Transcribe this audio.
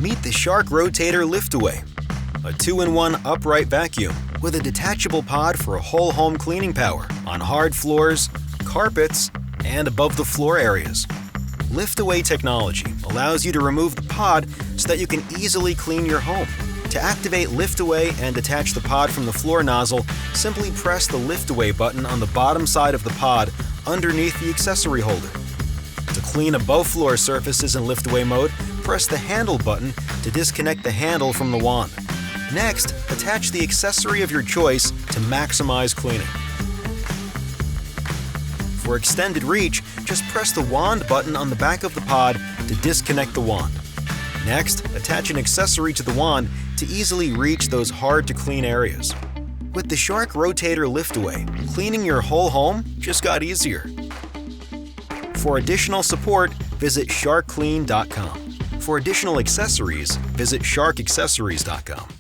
Meet the Shark Rotator Lift-Away, a 2-in-1 upright vacuum with a detachable pod for a whole home cleaning power on hard floors, carpets, and above-the-floor areas. Lift-Away technology allows you to remove the pod so that you can easily clean your home. To activate Lift-Away and detach the pod from the floor nozzle, simply press the Lift-Away button on the bottom side of the pod underneath the accessory holder. To clean above-floor surfaces in Lift-Away mode, press the handle button to disconnect the handle from the wand. Next, attach the accessory of your choice to maximize cleaning. For extended reach, just press the wand button on the back of the pod to disconnect the wand. Next, attach an accessory to the wand to easily reach those hard-to-clean areas. With the Shark Rotator Lift-Away, cleaning your whole home just got easier. For additional support, visit sharkclean.com. For additional accessories, visit sharkaccessories.com.